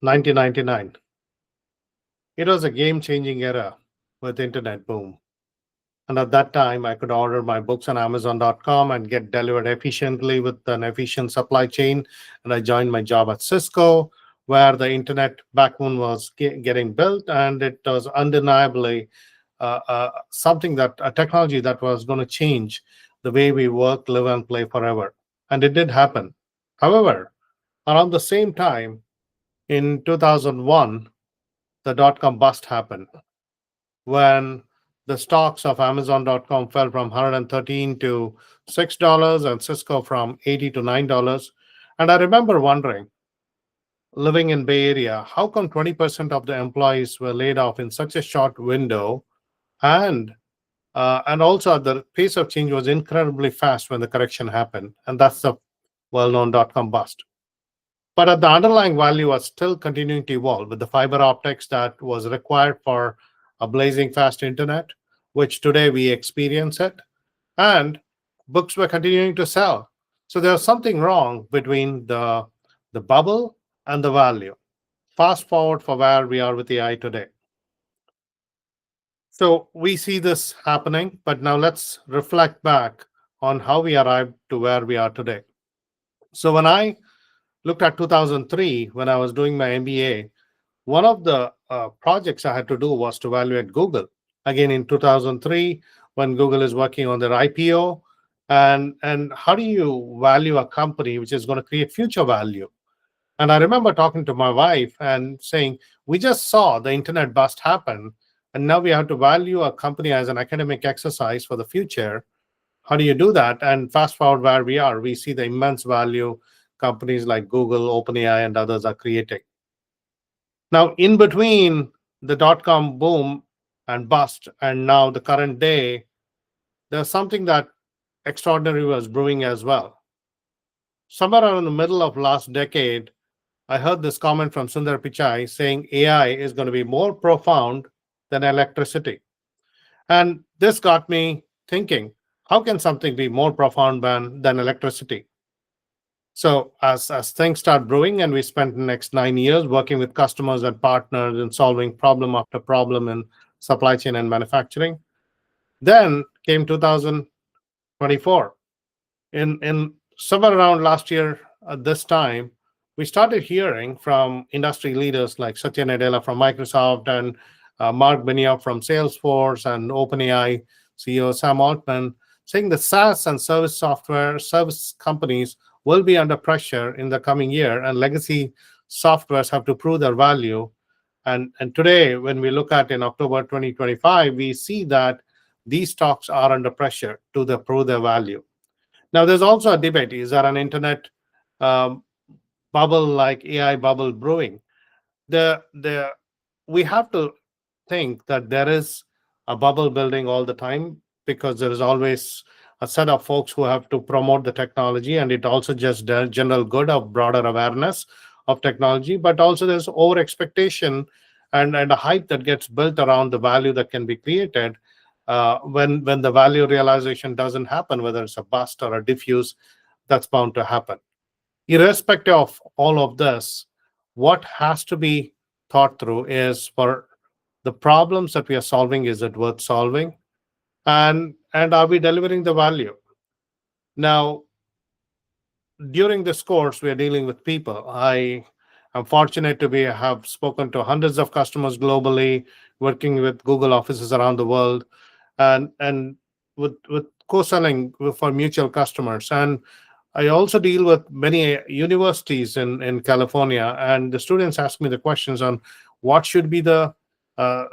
1999. It was a game-changing era with internet boom. And at that time, I could order my books on Amazon.com and get delivered efficiently with an efficient supply chain. And I joined my job at Cisco, where the internet backbone was getting built, and it was undeniably something that a technology that was going to change the way we work, live, and play forever. And it did happen. However, around the same time, in 2001, the dot com bust happened when the stocks of Amazon.com fell from 113 to $6 and Cisco from 80 to $9. And I remember wondering, living in Bay Area, how come 20% of the employees were laid off in such a short window? And also the pace of change was incredibly fast when the correction happened. And that's the well-known dot-com bust. But the underlying value was still continuing to evolve with the fiber optics that was required for a blazing fast internet, which today we experience it, and books were continuing to sell. So there was something wrong between the bubble and the value. Fast forward for where we are with AI today. So we see this happening, but now let's reflect back on how we arrived to where we are today. So when I looked at 2003, when I was doing my MBA, one of the projects I had to do was to evaluate Google. Again, in 2003, when Google is working on their IPO, and how do you value a company which is going to create future value? And I remember talking to my wife and saying, we just saw the internet bust happen, and now we have to value a company as an academic exercise for the future. How do you do that? And fast forward where we are, we see the immense value companies like Google, OpenAI, and others are creating. Now, in between the dot com boom and bust, and now the current day, there's something that extraordinary was brewing as well. Somewhere around the middle of last decade, I heard this comment from Sundar Pichai saying AI is going to be more profound than electricity. And this got me thinking, how can something be more profound than electricity? So as things start brewing, and we spent the next 9 years working with customers and partners and solving problem after problem in supply chain and manufacturing, then came 2024. In somewhere around last year at this time, we started hearing from industry leaders like Satya Nadella from Microsoft and Mark Benioff from Salesforce and OpenAI CEO Sam Altman saying that SaaS and service companies will be under pressure in the coming year, and legacy softwares have to prove their value. And today, when we look at in October 2025, we see that these stocks are under pressure to prove their value. Now, there's also a debate: is there an internet um, bubble like AI bubble brewing? The we have to think that there is a bubble building all the time, because there is always a set of folks who have to promote the technology, and it also just the general good of broader awareness of technology, but also there's over expectation and a hype that gets built around the value that can be created when the value realization doesn't happen, whether it's a bust or a diffuse, that's bound to happen. Irrespective of all of this, what has to be thought through is, for the problems that we are solving, is it worth solving, and are we delivering the value? Now, during this course, we are dealing with people. I am fortunate to have spoken to hundreds of customers globally, working with Google offices around the world, and with co-selling for mutual customers. And I also deal with many universities in California, and the students ask me the questions on what should be the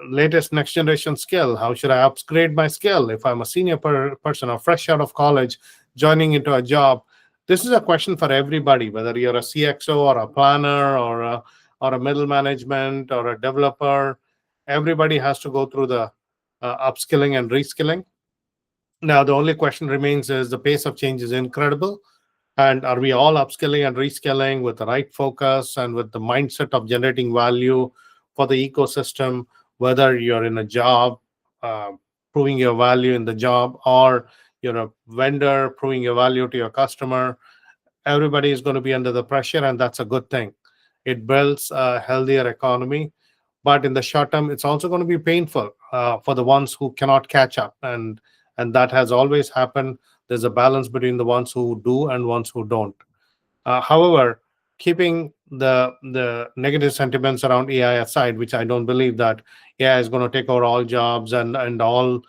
latest next generation skill. How should I upgrade my skill if I'm a senior person or fresh out of college joining into a job? This is a question for everybody, whether you're a CXO or a planner or a middle management or a developer. Everybody has to go through the upskilling and reskilling. Now, the only question remains is, the pace of change is incredible. And are we all upskilling and reskilling with the right focus and with the mindset of generating value for the ecosystem, whether you're in a job, uh, proving your value in the job, or you're a vendor proving your value to your customer? Everybody is going to be under the pressure, and that's a good thing. It builds a healthier economy, but in the short term, it's also going to be painful for the ones who cannot catch up, and that has always happened. There's a balance between the ones who do and ones who don't. However, keeping the negative sentiments around AI aside, which I don't believe that AI is going to take over all jobs and all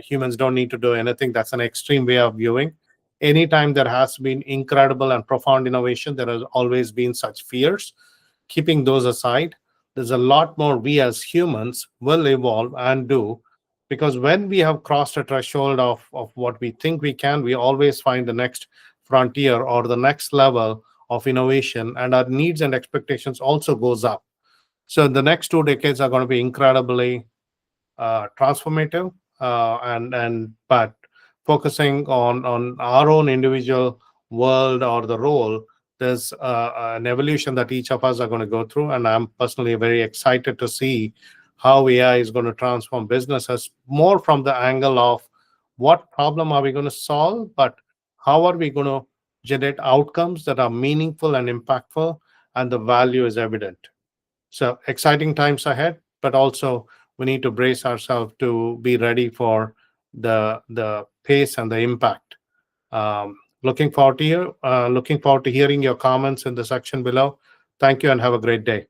humans don't need to do anything. That's an extreme way of viewing. Anytime there has been incredible and profound innovation, there has always been such fears. Keeping those aside, there's a lot more we as humans will evolve and do, because when we have crossed a threshold of what we think we can, we always find the next frontier or the next level of innovation, and our needs and expectations also goes up. So the next 2 decades are going to be incredibly transformative, and but focusing on our own individual world or the role, there's an evolution that each of us are going to go through, and I'm personally very excited to see how AI is going to transform businesses more from the angle of what problem are we going to solve, but how are we going to generate outcomes that are meaningful and impactful, and the value is evident. So exciting times ahead, but also we need to brace ourselves to be ready for the pace and the impact. Looking forward to hearing your comments in the section below. Thank you and have a great day.